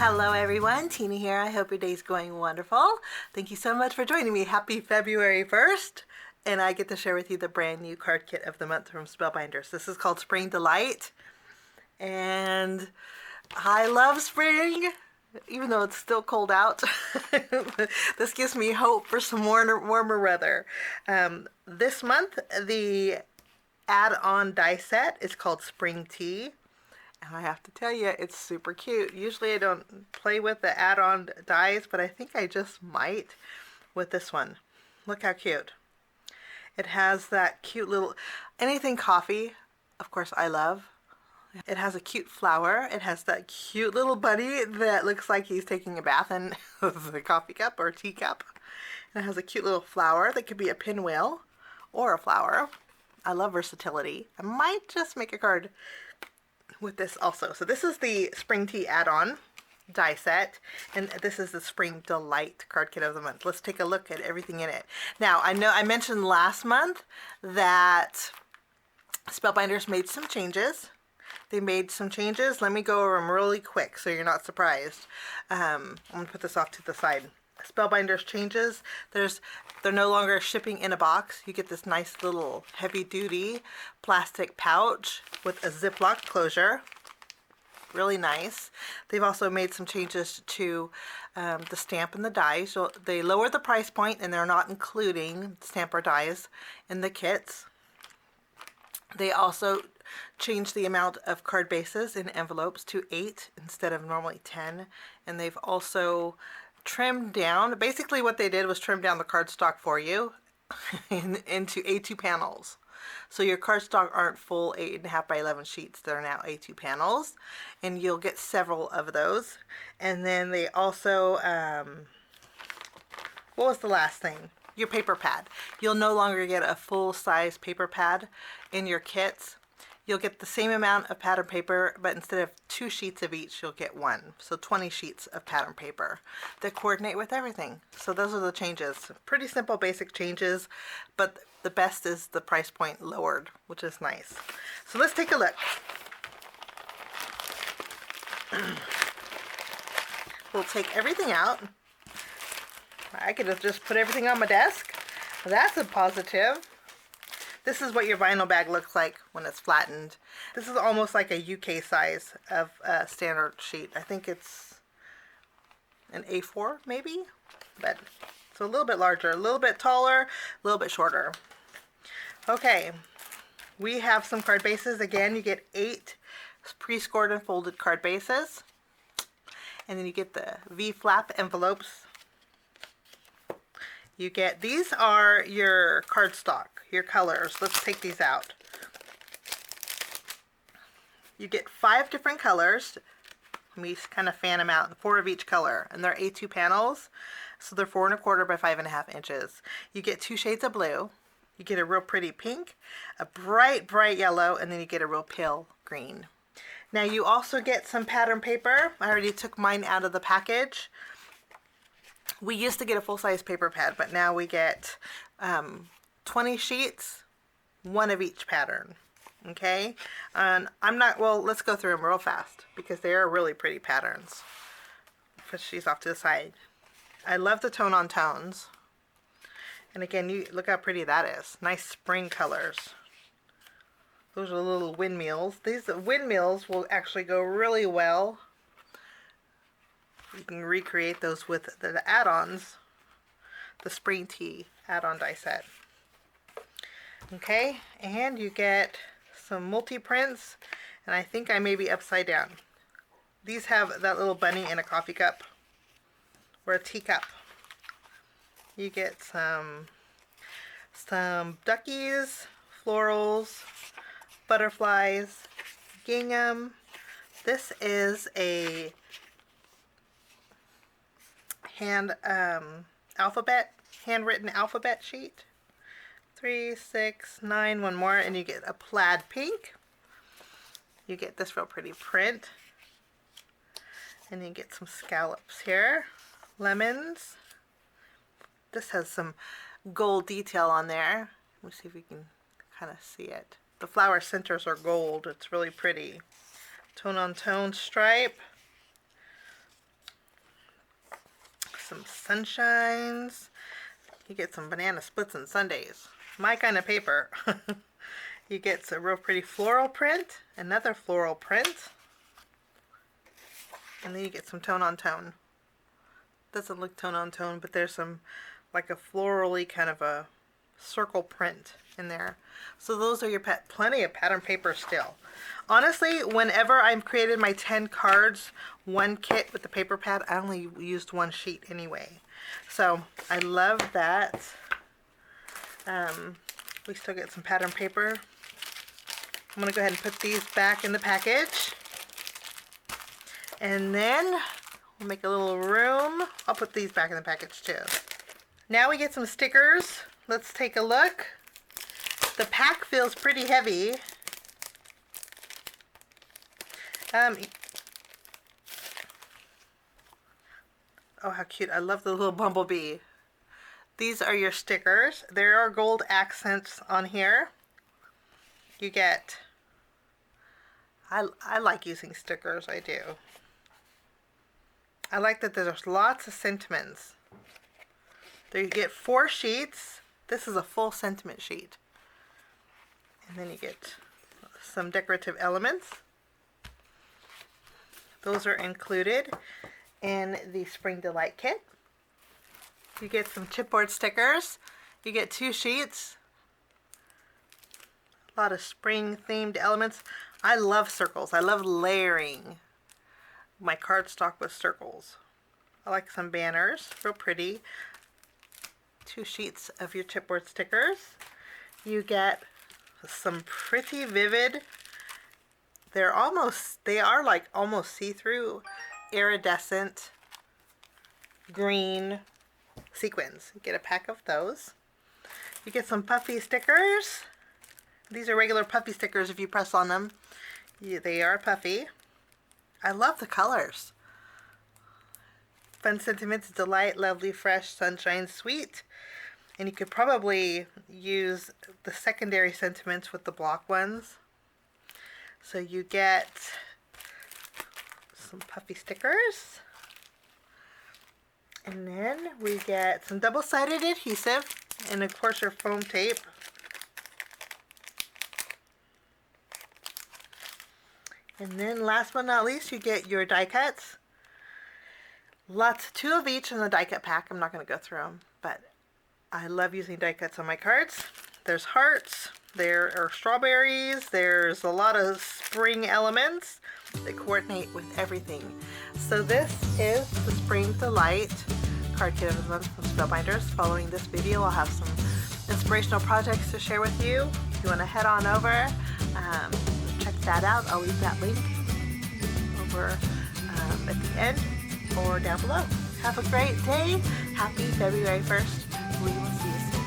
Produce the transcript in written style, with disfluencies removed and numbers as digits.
Hello everyone, Tina here. I hope your day's going wonderful. Thank you so much for joining me. Happy February 1st. And I get to share with you the brand new card kit of the month from Spellbinders. This is called Spring Delight. And I love spring, even though it's still cold out. This gives me hope for some warmer weather. This month, the add-on die set is called Spring Tea. And I have to tell you, it's super cute. Usually I don't play with the add-on dies, but I think I just might with this one. Look how cute. It has that cute little, anything coffee, of course I love. It has a cute flower. It has that cute little bunny that looks like he's taking a bath in the coffee cup or tea cup. And it has a cute little flower that could be a pinwheel or a flower. I love versatility. I might just make a card with this also. So this is the Spring Tea add-on die set, and this is the Spring Delight card kit of the month. Let's take a look at everything in it. Now, I know I mentioned last month that Spellbinders made some changes. They made some changes. Let me go over them really quick so you're not surprised. I'm going to put this off to the side. Spellbinders changes. They're no longer shipping in a box. You get this nice little heavy-duty plastic pouch with a Ziploc closure. Really nice. They've also made some changes to the stamp and the dies. So they lower the price point and they're not including stamp or dies in the kits. They also changed the amount of card bases in envelopes to 8 instead of normally 10. And they've also trimmed down, basically what they did was trim down the cardstock for you into A2 panels. So your cardstock aren't full 8.5 by 11 sheets. They're now A2 panels, and you'll get several of those. And then they also, what was the last thing? Your paper pad. You'll no longer get a full-size paper pad in your kits. You'll get the same amount of pattern paper, but instead of 2 sheets of each, you'll get 1. So 20 sheets of pattern paper that coordinate with everything. So those are the changes. Pretty simple, basic changes, but the best is the price point lowered, which is nice. So let's take a look. We'll take everything out. I could have just put everything on my desk. That's a positive. This is what your vinyl bag looks like when it's flattened. This is almost like a UK size of a standard sheet. I think it's an A4 maybe, but it's a little bit larger, a little bit taller, a little bit shorter. Okay, we have some card bases. Again, you get 8 pre-scored and folded card bases. And then you get the V-flap envelopes. You get, these are your cardstock, your colors. Let's take these out. You get 5 different colors. Let me kind of fan them out, 4 of each color. And they're A2 panels, so they're 4 1/4 by 5.5 inches. You get 2 shades of blue. You get a real pretty pink, a bright, bright yellow, and then you get a real pale green. Now you also get some pattern paper. I already took mine out of the package. We used to get a full-size paper pad, but now we get 20 sheets, 1 of each pattern. Okay? And let's go through them real fast because they are really pretty patterns. Put she's off to the side. I love the tone-on tones. And again, you look how pretty that is. Nice spring colors. Those are little windmills. These windmills will actually go really well. You can recreate those with the add-ons, the Spring Tea add-on die set. Okay, and you get some multi-prints, and I think I may be upside down. These have that little bunny in a coffee cup or a teacup. You get some duckies, florals, butterflies, gingham. This is a handwritten alphabet sheet. 3, 6, 9, 1 more, and you get a plaid pink. You get this real pretty print, and you get some scallops here, lemons. This has some gold detail on there. Let me see if we can kind of see it. The flower centers are gold. It's really pretty. Tone on tone stripe. some sunshines. You get some banana splits and sundaes. My kind of paper. You get a real pretty floral print, another floral print, and then you get some tone on tone. Doesn't look tone on tone, but there's some like a florally kind of a circle print in there. So those are your plenty of pattern paper still. Honestly, whenever I've created my 10 cards, one kit with the paper pad, I only used one sheet anyway. So I love that. We still get some pattern paper. I'm going to go ahead and put these back in the package. And then we'll make a little room. I'll put these back in the package too. Now we get some stickers. Let's take a look. The pack feels pretty heavy. Oh, how cute. I love the little bumblebee. These are your stickers. There are gold accents on here. You get, I like using stickers, I do. I like that there's lots of sentiments. There you get 4 sheets. This is a full sentiment sheet. And then you get some decorative elements. Those are included in the Spring Delight kit. You get some chipboard stickers. You get 2 sheets. A lot of spring themed elements. I love circles. I love layering my cardstock with circles. I like some banners. Real pretty. 2 sheets of your chipboard stickers. You get some pretty vivid, they are like almost see-through, iridescent green sequins. You get a pack of those. You get some puffy stickers. These are regular puffy stickers. If you press on them, they are puffy. I love the colors. Fun sentiments, delight, lovely, fresh, sunshine, sweet. And you could probably use the secondary sentiments with the block ones. So you get some puffy stickers. And then we get some double-sided adhesive and of course your foam tape. And then last but not least, you get your die cuts. Lots, 2 of each in the die cut pack. I'm not going to go through them, but I love using die cuts on my cards. There's hearts, there are strawberries, there's a lot of spring elements that coordinate with everything. So this is the Spring Delight Card Kit of the Month from Spellbinders. Following this video, I'll have some inspirational projects to share with you. If you want to head on over, check that out. I'll leave that link over at the end or down below. Have a great day. Happy February 1st. We will see you soon.